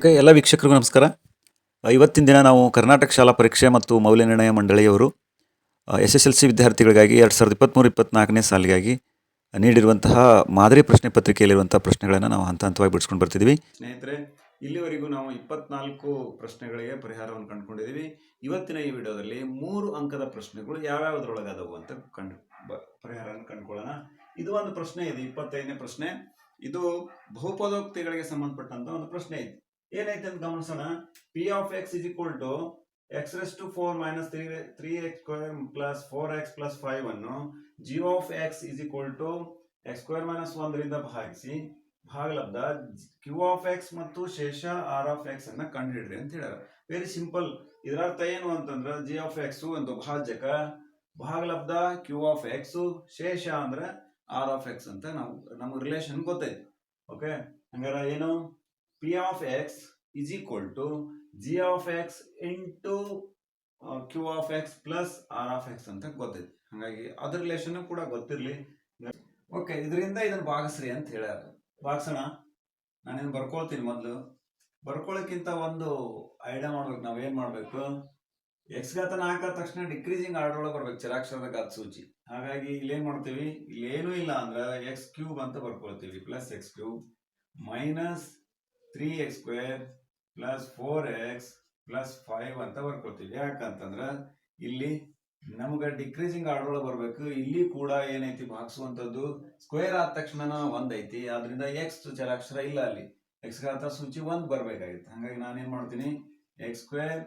Okay, ಎಲ್ಲ ವೀಕ್ಷಕರಿಗೂ ನಮಸ್ಕಾರ. ಇವತ್ತಿನ ದಿನ ನಾವು ಕರ್ನಾಟಕ ಶಾಲಾ ಪರೀಕ್ಷೆ ಮತ್ತು ಮೌಲ್ಯನಿರ್ಣಯ ಮಂಡಳಿಯವರು SSLC ವಿದ್ಯಾರ್ಥಿಗಳಿಗಾಗಿ 2023-24ನೇ ಸಾಲಿಗಾಗಿ ನೀಡಿರುವಂತಹ ಮಾದರಿ ಪ್ರಶ್ನೆ ಪತ್ರಿಕೆಯಲ್ಲಿರುವಂತಹ ಪ್ರಶ್ನೆಗಳನ್ನು ನಾವು ಹಂತ ಹಂತವಾಗಿ ಬಿಡಿಸ್ಕೊಂಡು ಬರ್ತಿದ್ವಿ. ಸ್ನೇಹಿತರೆ, ಇಲ್ಲಿವರೆಗೂ ನಾವು 24 ಪ್ರಶ್ನೆಗಳಿಗೆ ಪರಿಹಾರವನ್ನು ಕಂಡುಕೊಂಡಿದ್ದೀವಿ. ಇವತ್ತಿನ ಈ ವಿಡಿಯೋದಲ್ಲಿ 3 ಅಂಕದ ಪ್ರಶ್ನೆಗಳು ಯಾವ್ಯಾವುದ್ರೊಳಗದವು ಅಂತ ಪರಿಹಾರವನ್ನು ಕಂಡುಕೊಳ್ಳೋಣ. ಇದು ಒಂದು ಪ್ರಶ್ನೆ ಇದೆ, 25ನೇ ಪ್ರಶ್ನೆ. ಇದು ಬಹುಪದೋಕ್ತಿಗಳಿಗೆ ಸಂಬಂಧಪಟ್ಟಂತ ಒಂದು ಪ್ರಶ್ನೆ ಇದೆ. ಏನೈತೆ ಅಂತ ಗಮನಿಸೋಣ. P of x is equal to x raised to 4 minus 3x square plus 4x plus 5 ಅನ್ನು g of x is equal to x square minus 1 ರಿಂದ ಭಾಗಿಸಿ ಭಾಗಲಬ್ಧ q of x ಮತ್ತು ಶೇಷ r of x ಅನ್ನ ಕಂಡುಹಿಡಿರಿ ಅಂತ ಹೇಳ್ಯಾರ. Very simple. ಇದರ ಅರ್ಥ ಏನು ಅಂತಂದ್ರೆ g of x ಒಂದು ಭಾಜಕ, ಭಾಗಲಬ್ಧ q of x, ಶೇಷ ಅಂದ್ರೆ r of x ಅಂತ ನಮಗೆ ರಿಲೇಷನ್ ಗೊತ್ತೈತಿ. ಓಕೆ, ಹಂಗಾರ ಏನು P of x is equal to g of x into q of x plus r of x ಅಂತ ಗೊತ್ತೈತಿ. ಹಾಗಾಗಿ ಅದ್ರ ರಿಲೇಷನ್ ಕೂಡ ಗೊತ್ತಿರಲಿ. ಓಕೆ, ಇದರಿಂದ ಇದನ್ನ ಭಾಗಿಸ್ರಿ ಅಂತ ಹೇಳ್ಯಾರ. ಭಾಗಿಸೋಣ. ನಾನೇನು ಬರ್ಕೊಳ್ತೀನಿ. ಮೊದಲು ಬರ್ಕೊಳ್ಳೋಕ್ಕಿಂತ ಒಂದು ಐಡಿಯಾ ಮಾಡ್ಬೇಕು. ನಾವೇನ್ ಮಾಡ್ಬೇಕು, ಎಕ್ಸ್ ಘಾತ 4 ಆದ ತಕ್ಷಣ ಡಿಕ್ರೀಸಿಂಗ್ ಆರ್ಡರ್ ಒಳಗೆ ಬರ್ಬೇಕು, ಚರಾಕ್ಷರದ ಘಾತ ಸೂಚಿ. ಹಾಗಾಗಿ ಇಲ್ಲೇನ್ ಮಾಡ್ತೀವಿ, ಇಲ್ಲೇನು ಇಲ್ಲ ಅಂದ್ರೆ ಎಕ್ಸ್ ಕ್ಯೂಬ್ ಅಂತ ಬರ್ಕೊಳ್ತೀವಿ. Plus x cube minus 3x square plus 4x plus 5 ಅಂತ ಬರ್ಕೊಳ್ತೀವಿ. ಯಾಕಂತಂದ್ರ ಇಲ್ಲಿ ನಮ್ಗೆ ಡಿಕ್ರೀಸಿಂಗ್ ಆರ್ಡರ್ ಒಳಗೆ ಬರ್ಬೇಕು. ಇಲ್ಲಿ ಕೂಡ ಏನೈತಿ, ಭಾಗಿಸುವಂತದ್ದು ಸ್ಕ್ವೇರ್ ಆದ ತಕ್ಷಣ 1 ಐತಿ. ಆದ್ರಿಂದ ಎಕ್ಸ್ ಚರಾಕ್ಷರ ಇಲ್ಲ, ಅಲ್ಲಿ ಎಕ್ಸ್ ಘಾತ ಸೂಚಿ 1 ಬರ್ಬೇಕಾಗಿತ್ತು. ಹಾಗಾಗಿ ನಾನೇನ್ ಮಾಡ್ತೀನಿ, X square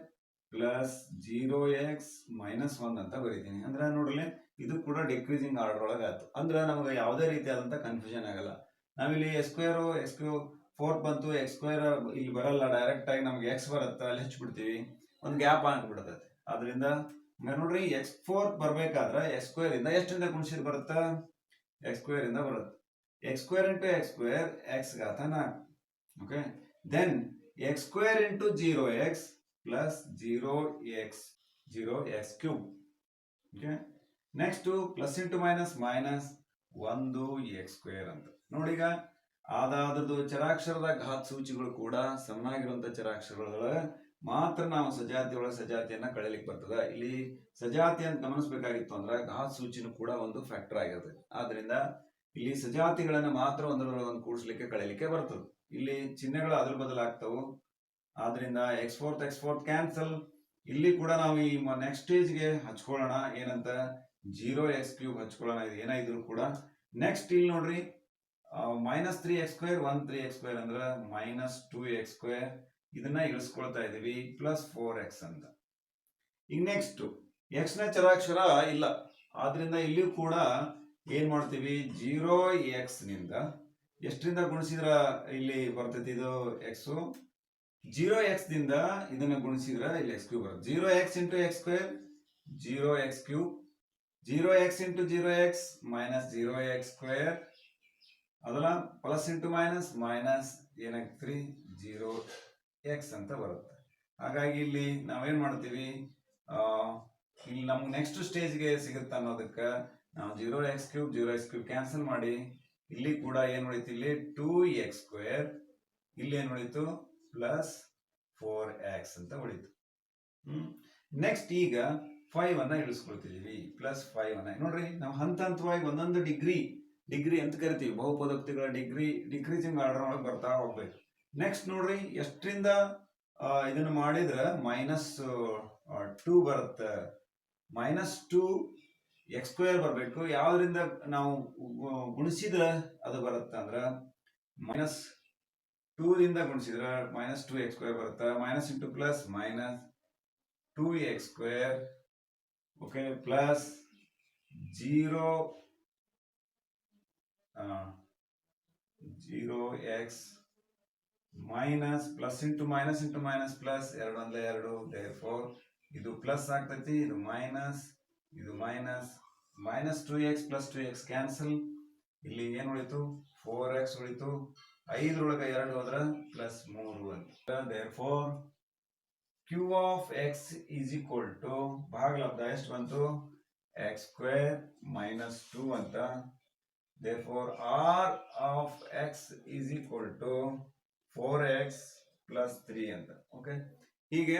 plus 0x minus 1 ಅಂತ ಬರೀತೀನಿ. ಅಂದ್ರೆ ನೋಡ್ಲಿ, ಇದು ಕೂಡ ಡಿಕ್ರೀಸಿಂಗ್ ಆರ್ಡರ್ ಒಳಗೆ ಆಯ್ತು. ಅಂದ್ರೆ ನಮ್ಗೆ ಯಾವುದೇ ರೀತಿಯಾದಂತ ಕನ್ಫ್ಯೂಷನ್ ಆಗಲ್ಲ. ನಾವಿಲ್ಲಿ ಎಕ್ಸ್ ಸ್ಕ್ವೇರ್ ಎಕ್ಸ್ ಕ್ಯೂಬ್ 4 ಬಂತು, ಎಕ್ಸ್ ಸ್ಕ್ವೇರ್ ಇಲ್ಲಿ ಬರಲ್ಲ, ಡೈರೆಕ್ಟ್ ಆಗಿ ನಮ್ಗೆ ಎಕ್ಸ್ ಬರುತ್ತೆ, ಅಲ್ಲಿ ಹಚ್ಚಿಬಿಡ್ತೀವಿ, ಒಂದು ಗ್ಯಾಪ್ ಆಗ್ಬಿಡ್ತೈತೆ. ಆದ್ರಿಂದ ನೋಡ್ರಿ, x4 ಬರ್ಬೇಕಾದ್ರೆ ಎಕ್ಸ್ ಸ್ಕ್ವೇರ್ ಇಂದ ಎಷ್ಟಿಂದ ಗುಣಿಸಿದ್ ಬರುತ್ತಾ, ಎಕ್ಸ್ ಸ್ಕ್ವೇರ್ ಇಂದ ಬರುತ್ತೆ. X square into x square x ಘಾತ 4. Okay, then x square into 0x plus 0x cube. Okay, next plus into minus minus 1x square ಅಂತ. ನೋಡೀಗ ಅದ್ರದ್ದು ಚರಾಕ್ಷರದ ಘಾತ ಸೂಚಿಗಳು ಕೂಡ ಸಮನಾಗಿರುವಂತ ಚರಾಕ್ಷರಗಳ ಮಾತ್ರ ನಾವು ಸಜಾತಿಯನ್ನ ಕಳೆಯಲಿಕ್ಕೆ ಬರ್ತದ. ಇಲ್ಲಿ ಸಜಾತಿ ಅಂತ ಗಮನಿಸಬೇಕಾಗಿತ್ತು ಅಂದ್ರೆ ಘಾತ ಸೂಚಿನೂ ಕೂಡ ಒಂದು ಫ್ಯಾಕ್ಟರ್ ಆಗಿರ್ತದೆ. ಆದ್ರಿಂದ ಇಲ್ಲಿ ಸಜಾತಿಗಳನ್ನ ಮಾತ್ರ ಒಂದರೊಳಗೆ ಕೂಡಿಸ್ಲಿಕ್ಕೆ ಕಳೆಯಲಿಕ್ಕೆ ಬರ್ತದೆ. ಇಲ್ಲಿ ಚಿಹ್ನೆಗಳು ಅದ್ರ ಬದಲಾಗ್ತವು. ಆದ್ರಿಂದ x4 ಕ್ಯಾನ್ಸಲ್. ಇಲ್ಲಿ ಕೂಡ ನಾವು ಈ ನೆಕ್ಸ್ಟ್ ಸ್ಟೇಜ್ಗೆ ಹಚ್ಕೊಳ್ಳೋಣ. ಏನಂತ, 0x ಕ್ಯೂಬ್ ಹಚ್ಕೊಳ್ಳೋಣ. ಇದು ಏನಾದ್ರು ಕೂಡ ನೆಕ್ಸ್ಟ್ ಇಲ್ಲಿ ನೋಡ್ರಿ, minus 3x square 3x square ಅಂದ್ರೆ ಮೈನಸ್ 2x ಸ್ಕ್ವೇರ್. ಇದನ್ನ ಇಳಿಸ್ಕೊಳ್ತಾ ಇದೀವಿ ಪ್ಲಸ್ 4x ಅಂತ. ಈಗ ನೆಕ್ಸ್ಟ್ x ನ ಚರಾಕ್ಷರ ಇಲ್ಲ, ಆದ್ರಿಂದ ಇಲ್ಲಿಯೂ ಕೂಡ ಏನ್ ಮಾಡ್ತೀವಿ, 0x ನಿಂದ ಎಷ್ಟರಿಂದ ಗುಣಿಸಿದ್ರ ಇಲ್ಲಿ ಬರ್ತೈತಿ, ಇದು x. 0x ದಿಂದ ಇದನ್ನ ಗುಣಿಸಿದ್ರ ಇಲ್ಲಿ x ಕ್ಯೂಬ್ ಬರುತ್ತೆ. 0x into x square 0x cube, 0x into 0x minus 0x square, ಅದಲ್ಲ ಪ್ಲಸ್ ಇಂಟು ಮೈನಸ್ ಮೈನಸ್ ಏನಾಗ್ತದೆ 0x ಅಂತ ಬರುತ್ತೆ. ಹಾಗಾಗಿ ಇಲ್ಲಿ ನಾವೇನ್ ಮಾಡ್ತೀವಿ, ಇಲ್ಲಿ ನಮ್ಗೆ ನೆಕ್ಸ್ಟ್ ಸ್ಟೇಜ್ಗೆ ಸಿಗುತ್ತೆ ಅನ್ನೋದಕ್ಕೆ ನಾವು 0x ಕ್ಯೂಬ್ ಕ್ಯಾನ್ಸಲ್ ಮಾಡಿ ಇಲ್ಲಿ ಕೂಡ ಏನ್ ಉಳಿತು, ಇಲ್ಲಿ 2x ಸ್ಕ್ವೇರ್, ಇಲ್ಲಿ ಏನ್ ಉಳಿತು ಪ್ಲಸ್ 4x ಅಂತ ಉಳಿತು. ನೆಕ್ಸ್ಟ್ ಈಗ 5 ಅನ್ನ ಇಳಿಸ್ಕೊಳ್ತಿದೀವಿ, ಪ್ಲಸ್ 5 ಅನ್ನ. ನೋಡ್ರಿ, ನಾವು ಹಂತ ಹಂತವಾಗಿ ಒಂದೊಂದು ಡಿಗ್ರಿ ಅಂತ ಕರಿತೀವಿ. ಬಹುಪದೋಕ್ತಿಗಳ ಡಿಕ್ರೀಸಿಂಗ್ ಆರ್ಡರ್ ಒಳಗೆ ಬರ್ತಾ ಹೋಗ್ಬೇಕು. ನೆಕ್ಸ್ಟ್ ನೋಡ್ರಿ, ಎಷ್ಟರಿಂದ ಇದನ್ನು ಮಾಡಿದ್ರೆ ಮೈನಸ್ 2 ಬರುತ್ತೆ. ಮೈನಸ್ 2x ಸ್ಕ್ವೇರ್ ಬರಬೇಕು. ಯಾವ್ದ್ರಿಂದ ನಾವು ಗುಣಿಸಿದ್ರೆ ಅದು ಬರುತ್ತೆ ಅಂದ್ರೆ ಮೈನಸ್ 2 ರಿಂದ ಗುಣಿಸಿದ್ರೆ ಮೈನಸ್ 2x ಸ್ಕ್ವೇರ್ ಬರುತ್ತೆ. Minus into plus minus 2x square. Okay, plus 0x minus plus into minus plus 2 1 2. therefore ಇದು ಪ್ಲಸ್ ಆಗ್ತೈತಿ, ಇದು minus minus 2x plus 2x cancel. ಇಲ್ಲಿ ಏನ್ ಉಳಿತು, 4x ಉಳಿತು. 5 ಒಳಗೆ 2 ಹೋದ್ರೆ ಪ್ಲಸ್ 3 ಅಂತ. therefore q of x is equal to ಭಾಗಲಬ್ಧ ಎಷ್ಟು ಬಂತು, x ಸ್ಕ್ವೇರ್ ಮೈನಸ್ 2 ಅಂತ. therefore r of x is equal to 4x plus 3 ಅಂತ. ಓಕೆ, ಹೀಗೆ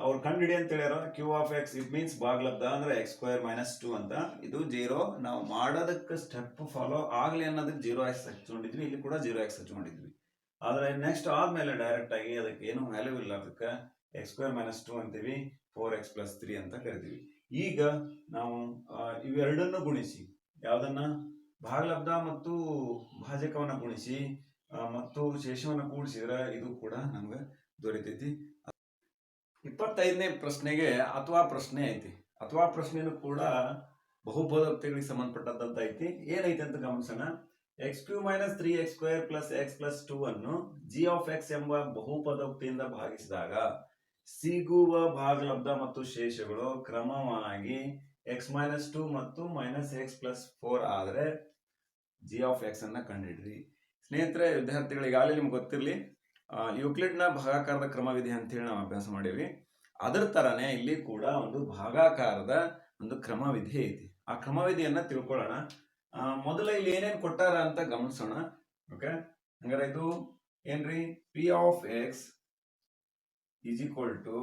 ಅವ್ರು ಕಂಡುಹಿಡಿ ಅಂತ ಹೇಳ್ಯಾರ Q of x. It means ಭಾಗಲಬ್ಧ ಅಂದ್ರೆ ಎಕ್ಸ್ ಸ್ಕ್ವೇರ್ ಮೈನಸ್ 2 ಅಂತ. ಇದು 0 ನಾವು ಮಾಡೋದಕ್ಕೆ ಸ್ಟೆಪ್ ಫಾಲೋ ಆಗಲಿ ಅನ್ನೋದಕ್ಕೆ 0x ಹಚ್ಕೊಂಡಿದ್ವಿ, ಇಲ್ಲಿ ಕೂಡ 0x ಹಚ್ಕೊಂಡಿದ್ವಿ. ಆದ್ರೆ ನೆಕ್ಸ್ಟ್ ಆದ್ಮೇಲೆ ಡೈರೆಕ್ಟ್ ಆಗಿ ಅದಕ್ಕೆ ಏನು ವ್ಯಾಲ್ಯೂ ಇಲ್ಲ, ಅದಕ್ಕೆ ಎಕ್ಸ್ ಸ್ಕ್ವೇರ್ ಮೈನಸ್ 2 ಅಂತೀವಿ, 4x ಪ್ಲಸ್ 3 ಅಂತ ಕರಿತೀವಿ. ಈಗ ನಾವು ಇವೆರಡನ್ನು ಗುಣಿಸಿ, ಯಾವ್ದನ್ನ ಭಾಗಲಬ್ಧ ಮತ್ತು ಭಾಜಕವನ್ನ ಗುಣಿಸಿ ಮತ್ತು ಶೇಷವನ್ನ ಕೂಡಿಸಿದ್ರೆ ಇದು ಕೂಡ ನಮ್ಗೆ ದೊರೆತೈತಿ. 25ನೇ ಪ್ರಶ್ನೆಗೆ ಅಥವಾ ಪ್ರಶ್ನೆ ಐತಿ. ಅಥವಾ ಪ್ರಶ್ನೆನೂ ಕೂಡ ಬಹುಪದೋಕ್ತಿಗಳಿಗೆ ಸಂಬಂಧಪಟ್ಟಂತ ಐತಿ. ಏನೈತಿ ಅಂತ ಗಮನಿಸೋಣ. X q minus 3x square plus x plus 2 ಅನ್ನು ಜಿ ಆಫ್ ಎಕ್ಸ್ ಎಂಬ ಬಹುಪದೋಕ್ತಿಯಿಂದ ಭಾಗಿಸಿದಾಗ ಸಿಗುವ ಭಾಗಲಬ್ಧ ಮತ್ತು ಶೇಷಗಳು ಕ್ರಮವಾಗಿ ಎಕ್ಸ್ ಮೈನಸ್ 2 ಮತ್ತು ಮೈನಸ್ ಎಕ್ಸ್ ಪ್ಲಸ್ 4 ಆದ್ರೆ ಜಿ ಆಫ್ ಎಕ್ಸ್ ಅನ್ನ ಕಂಡುಹಿಡ್ರಿ. ಸ್ನೇಹಿತರೆ, ವಿದ್ಯಾರ್ಥಿಗಳಿಗಾಗಲೇ ನಿಮ್ಗೆ ಗೊತ್ತಿರಲಿ, ಯೂಕ್ಲಿಡ್ನ ಭಾಗಾಕಾರದ ಕ್ರಮವಿಧಿ ಅಂತೇಳಿ ನಾವು ಅಭ್ಯಾಸ ಮಾಡೀವಿ. ಅದರ ತರನೇ ಇಲ್ಲಿ ಕೂಡ ಒಂದು ಭಾಗಾಕಾರದ ಒಂದು ಕ್ರಮವಿಧಿ ಐತಿ. ಆ ಕ್ರಮವಿಧಿಯನ್ನ ತಿಳ್ಕೊಳ್ಳೋಣ. ಮೊದಲ ಇಲ್ಲಿ ಏನೇನು ಕೊಟ್ಟಾರ ಅಂತ ಗಮನಿಸೋಣ. ಓಕೆ, ಹಂಗಾರೆ ಇದು ಏನ್ರಿ, p of x is equal to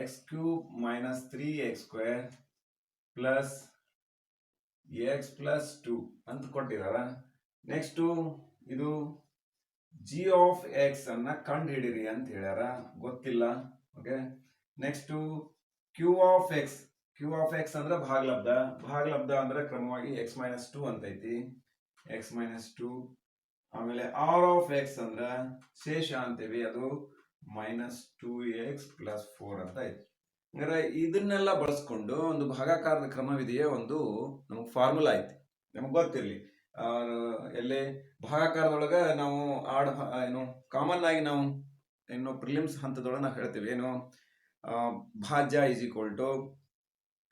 x cube minus 3x square plus x plus 2 ಅಂತ ಕೊಟ್ಟಿದಾರ. ನೆಕ್ಸ್ಟ್ ಇದು ಜಿ ಆಫ್ ಎಕ್ಸ್ ಅನ್ನ ಕಂಡು ಹಿಡಿರಿ ಅಂತ ಹೇಳ್ಯಾರ, ಗೊತ್ತಿಲ್ಲ. Okay, next q of x. Q of x ಅಂದ್ರೆ ಭಾಗಲಬ್ಧ. ಭಾಗಲಬ್ಧ ಅಂದ್ರೆ ಕ್ರಮವಾಗಿ ಎಕ್ಸ್ ಮೈನಸ್ 2 ಅಂತ ಐತಿ, ಎಕ್ಸ್ ಮೈನಸ್ 2. ಆಮೇಲೆ ಆರ್ ಆಫ್ ಎಕ್ಸ್ ಅಂದ್ರ ಶೇಷ ಅಂತೀವಿ, ಅದು ಮೈನಸ್ 2x ಪ್ಲಸ್ 4 ಅಂತ ಐತಿ. ಅಂದ್ರೆ ಇದನ್ನೆಲ್ಲ ಬಳಸ್ಕೊಂಡು ಒಂದು ಭಾಗಾಕಾರದ ಕ್ರಮವಿದೆಯೇ ಒಂದು ನಮಗೆ ಫಾರ್ಮುಲಾ ಐತಿ, ನಮಗೆ ಗೊತ್ತಿರಲಿ. ಎಲ್ಲೇ ಭಾಗಾಕಾರದೊಳಗ ನಾವು ಏನು ಕಾಮನ್ ಆಗಿ ನಾವು ಏನು ಪ್ರಿಲಿಮ್ಸ್ ಹಂತದೊಳಗೆ ನಾವು ಹೇಳ್ತೀವಿ, ಏನು ಭಾಜ್ಯ ಈಸ್ ಈಕ್ವಲ್ ಟು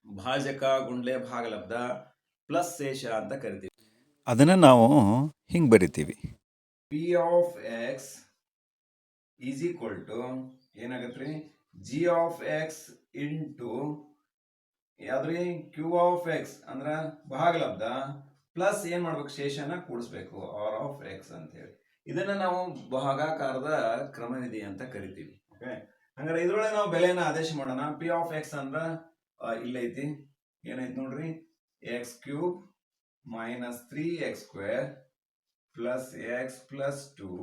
ಭಾಜಕ ಗುಂಡ್ಲೆ ಭಾಗಲಬ್ಧ ಪ್ಲಸ್ ಶೇಷ ಅಂತ ಕರಿತೀವಿ. ಅದನ್ನ ನಾವು ಹಿಂಗೆ ಬರಿತೀವಿ, P of x is equal to ಏನಾಗತ್ರಿ, ಜಿ ಆಫ್ ಎಕ್ಸ್ ಇಂಟು ಯಾವ್ದ್ರಿ ಕ್ಯೂ ಆಫ್ ಎಕ್ಸ್ ಅಂದ್ರ ಭಾಗಲಬ್ಧ ಪ್ಲಸ್ ಏನ್ ಮಾಡ್ಬೇಕು, ಶೇಷನ ಕೂಡಿಸ್ಬೇಕು, ಆರ್ ಆಫ್ ಎಕ್ಸ್ ಅಂತ ಹೇಳಿ. ಇದನ್ನ ನಾವು ಭಾಗಾಕಾರದ ಕ್ರಮವಿಧಿ ಅಂತ ಕರಿತೀವಿ. ಓಕೆ, ಹಂಗಾರೆ ಇದ್ರೊಳಗೆ ನಾವು ಬೆಲೆಯನ್ನ ಆದೇಶ ಮಾಡೋಣ. ಪಿ ಆಫ್ ಎಕ್ಸ್ ಅಂದ್ರ ಇಲ್ಲೈತಿ, ಏನೈತಿ ನೋಡ್ರಿ, x cube minus 3x square plus x plus 2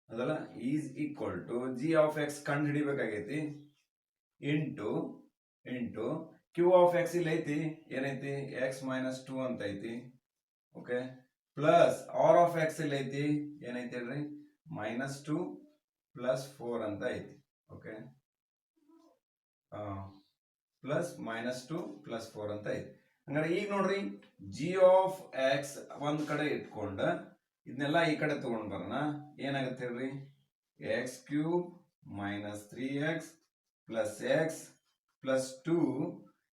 ಅದಲ್ಲ is equal to g of x ಕಂಡು ಹಿಡಿಬೇಕಾಗೈತಿ ಇಂಟು ಕ್ಯೂ ಆಫ್ ಎಕ್ಸ್ ಇಲ್ಲಿ ಐತಿ, ಏನೈತಿ, ಎಕ್ಸ್ ಮೈನಸ್ 2 ಅಂತ ಐತಿ. Okay, plus r of x ಇಲ್ಲಿ ಐತಿ, ಏನೈತಿ ಹೇಳ್ರಿ, ಮೈನಸ್ 2 ಪ್ಲಸ್ 4 ಅಂತ ಐತಿ. ಓಕೆ, ಪ್ಲಸ್ ಮೈನಸ್ 2 ಪ್ಲಸ್ 4 ಅಂತ ಐತಿ. ಹಂಗಾರೆ ಈಗ ನೋಡ್ರಿ, ಜಿ ಆಫ್ ಎಕ್ಸ್ ಒಂದ್ ಕಡೆ ಇಟ್ಕೊಂಡ ಇದನ್ನೆಲ್ಲ ಈ ಕಡೆ ತಗೊಂಡ್ ಬರೋಣ. ಏನಾಗುತ್ತೆ ಹೇಳ್ರಿ, X cube minus 3x plus x plus 2,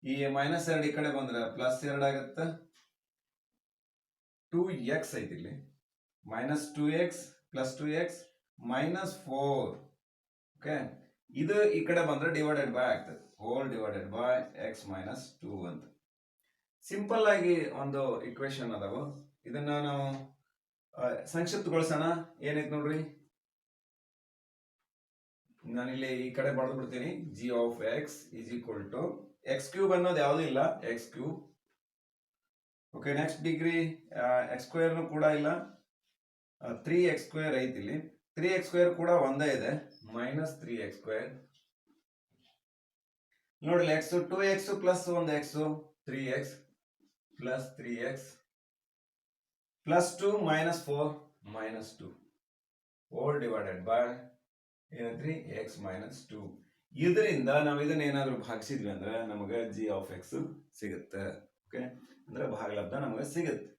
ಈ ಮೈನಸ್ 2 ಈ ಕಡೆ ಬಂದ್ರೆ ಪ್ಲಸ್ 2 ಆಗುತ್ತೆ, 2x ಐತಿ ಇಲ್ಲಿ, minus 2x plus 2x minus 4. Okay, ಇದು ಈ ಕಡೆ ಬಂದ್ರೆ ಡಿವೈಡೆಡ್ ಬೈ ಆಗ್ತದೆ, hole divided by X minus 2 ಅಂತ. ಸಿಂಪಲ್ ಆಗಿ ಒಂದು ಇಕ್ವೇಶನ್ ಅದಾವ. ಇದನ್ನ ನಾವು ಸಂಕ್ಷಿಪ್ತಗೊಳಿಸೋಣ. ಏನೈತಿ ನೋಡ್ರಿ, ನಾನಿಲ್ಲಿ ಈ ಕಡೆ ಬರೆದು ಬಿಡ್ತೀನಿ. G of x is equal to x cube ಅನ್ನೋದು ಯಾವುದು ಇಲ್ಲ, x cube. Okay, next degree x square ಕೂಡ ಇಲ್ಲ, 3x ಸ್ಕ್ವೇರ್ ಐತಿ ಇಲ್ಲಿ. 3x ಸ್ಕ್ವೇರ್ ಕೂಡ ಒಂದೇ ಇದೆ, ಮೈನಸ್ 3x ಸ್ಕ್ವೇರ್. ನೋಡ್ರಿ, ಎಕ್ಸ್ 2x ಪ್ಲಸ್ ಒಂದು x 3x plus 3x plus 2 minus 4 minus 2 whole divided by ಏನಂತ್ರಿ, ಎಕ್ಸ್ ಮೈನಸ್ 2. ಇದರಿಂದ ನಾವು ಇದನ್ನ ಏನಾದ್ರೂ ಭಾಗಿಸಿದ್ವಿ ಅಂದ್ರೆ ನಮಗೆ ಜಿ ಆಫ್ ಎಕ್ಸ್ ಸಿಗುತ್ತೆ. ಓಕೆ, ಅಂದ್ರೆ ಭಾಗಲಬ್ಧ ನಮಗೆ ಸಿಗುತ್ತೆ.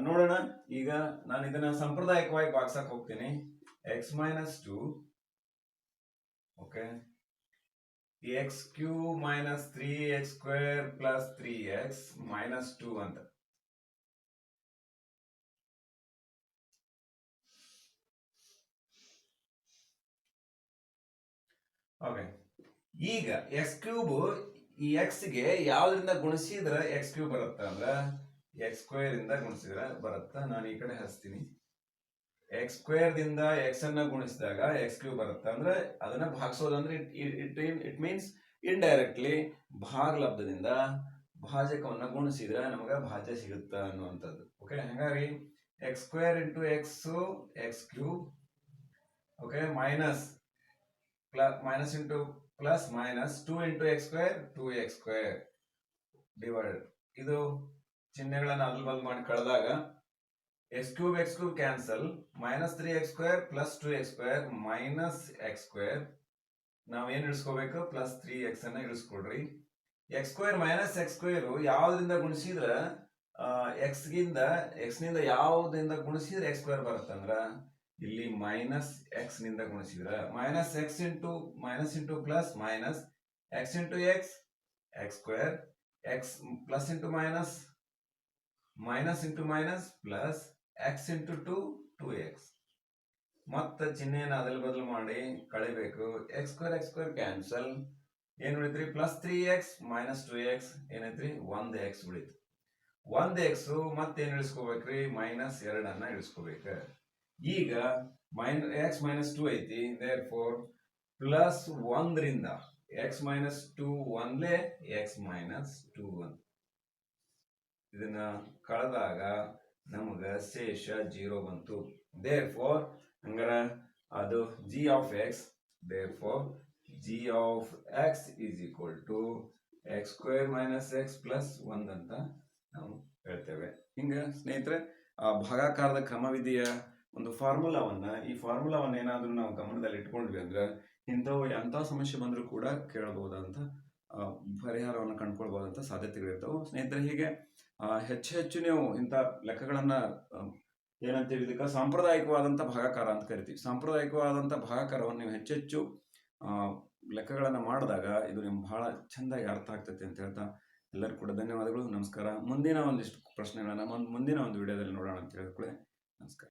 ನೋಡೋಣ, ಈಗ ನಾನು ಇದನ್ನ ಸಾಂಪ್ರದಾಯಿಕವಾಗಿ ಭಾಗಿಸಕ್ ಹೋಗ್ತೀನಿ. X minus 2, okay, X cube minus 3x square plus 3x minus 2 ಅಂತ. ಓಕೆ, ಈಗ ಎಕ್ಸ್ ಕ್ಯೂಬ್ ಈ ಎಕ್ಸ್ ಗೆ ಯಾವ್ದ್ರಿಂದ ಗುಣಿಸಿದ್ರೆ ಎಕ್ಸ್ ಕ್ಯೂಬ್ ಬರುತ್ತ ಅಂದ್ರ ಎಕ್ಸ್ ಸ್ಕ್ವೇರ್ ಇಂದ ಗುಣಿಸಿದ್ರೆ ಬರುತ್ತ. ನಾನು ಈ ಕಡೆ ಹಚ್ತೀನಿ. ಎಕ್ಸ್ ಸ್ಕ್ವೇರ್ದಿಂದ ಎಕ್ಸ್ ಅನ್ನ ಗುಣಿಸಿದಾಗ ಎಕ್ಸ್ ಕ್ಯೂಬ್ ಬರುತ್ತೆ. ಅಂದ್ರೆ ಅದನ್ನ ಭಾಗಿಸೋದಂದ್ರೆ ಇಟ್ ಮೀನ್ಸ್ ಇಂಡೈರೆಕ್ಟ್ಲಿ ಭಾಗಲಬ್ಧದಿಂದ ಭಾಜಕವನ್ನ ಗುಣಿಸಿದ್ರೆ ನಮಗೆ ಭಾಜ್ಯ ಸಿಗುತ್ತ ಅನ್ನುವಂಥದ್ದು. ಓಕೆ, ಹಾಗಾಗಿ x square into x cube, okay, minus into plus minus 2 into x square 2x square divided. ಇದು ಚಿಹ್ನೆಗಳನ್ನ ಅದಲ್ ಬದಲ್ ಮಾಡಿ ಕಳೆದಾಗ x cube cancel, minus 3x square plus 2x square minus x square. ನಾವೇನ್ ಇಳಿಸ್ಕೋಬೇಕು? ಪ್ಲಸ್ 3x ಅನ್ನ ಇಳಿಸ್ಕೊಡ್ರಿ. X square minus x square ಯಾವ್ದ್ರಿಂದ ಗುಣಿಸಿದ್ರ ಎಕ್ಸ್ ನಿಂದ ಯಾವ್ದ್ರಿಂದ ಗುಣಿಸಿದ್ರೆ ಎಕ್ಸ್ ಸ್ಕ್ವೇರ್ ಬರುತ್ತಂದ್ರ ಇಲ್ಲಿ ಮೈನಸ್ ಎಕ್ಸ್ ನಿಂದ ಗುಣಿಸಿದ್ರ minus into plus minus x into x square, x plus into minus into minus plus x into 2x. ಮತ್ತೆ ಚಿಹ್ನೆಯನ್ನು ಅದಲ್ ಬದಲು ಮಾಡಿ ಕಳಿಬೇಕು. ಎಕ್ಸ್ ಸ್ಕ್ವೇರ್ ಕ್ಯಾನ್ಸಲ್, ಏನ್ ಉಳಿತ್ರಿ? Plus 3x minus 2x ಏನೈತ್ರಿ? 1x ಉಳಿತು. 1x ಮತ್ತೇನ್ ಇಳಿಸ್ಕೋಬೇಕ್ರಿ? ಮೈನಸ್ 2 ಅನ್ನ ಇಳಿಸ್ಕೋಬೇಕ. ಈಗ ಎಕ್ಸ್ ಮೈನಸ್ 2 ಐತಿ, ದೇರ್ ಫೋರ್ ಪ್ಲಸ್ 1 ರಿಂದ ಎಕ್ಸ್ ಮೈನಸ್ 2 ಒಂದ್ಲೆ ಎಕ್ಸ್ ಮೈನಸ್ 2 1. ಇದನ್ನ ಕಳೆದಾಗ ನಮಗ ಶೇಷ 0 ಬಂತು. ದೇರ್ ಫೋರ್ ಹಂಗಾರ ಅದು g of x, therefore g of x is equal to x square minus x plus 1 ಅಂತ ನಾವು ಹೇಳ್ತೇವೆ. ಹಿಂಗ ಸ್ನೇಹಿತರೆ, ಆ ಭಾಗಾಕಾರದ ಕ್ರಮವಿಧಿಯ ಒಂದು ಈ ಫಾರ್ಮುಲಾವನ್ನ ಏನಾದ್ರೂ ನಾವು ಗಮನದಲ್ಲಿ ಇಟ್ಕೊಂಡ್ವಿ ಅಂದ್ರೆ ಇಂಥವು ಎಂಥ ಸಮಸ್ಯೆ ಬಂದರೂ ಕೂಡ ಕೇಳಬಹುದಂತ, ಪರಿಹಾರವನ್ನು ಕಂಡುಕೊಳ್ಬಹುದಂತ ಸಾಧ್ಯತೆಗಳಿರ್ತಾವೆ ಸ್ನೇಹಿತರೆ. ಹೀಗೆ ಹೆಚ್ಚು ನೀವು ಇಂಥ ಲೆಕ್ಕಗಳನ್ನ ಏನಂತೀವಿ? ಇದಕ್ಕೆ ಸಾಂಪ್ರದಾಯಿಕವಾದಂಥ ಭಾಗಾಕಾರ ಅಂತ ಕರಿತೀವಿ. ಸಾಂಪ್ರದಾಯಿಕವಾದಂಥ ಭಾಗಾಕಾರವನ್ನು ನೀವು ಹೆಚ್ಚು ಲೆಕ್ಕಗಳನ್ನು ಮಾಡಿದಾಗ ಇದು ನಿಮ್ಗೆ ಬಹಳ ಚೆಂದಾಗಿ ಅರ್ಥ ಆಗ್ತೈತೆ ಅಂತ ಹೇಳ್ತಾ ಎಲ್ಲರೂ ಕೂಡ ಧನ್ಯವಾದಗಳು. ನಮಸ್ಕಾರ. ಮುಂದಿನ ಒಂದಿಷ್ಟು ಪ್ರಶ್ನೆಗಳನ್ನ ಮುಂದಿನ ಒಂದು ವಿಡಿಯೋದಲ್ಲಿ ನೋಡೋಣ ಅಂತ ಹೇಳ್ಕೊಳ್ಳಿ. ನಮಸ್ಕಾರ.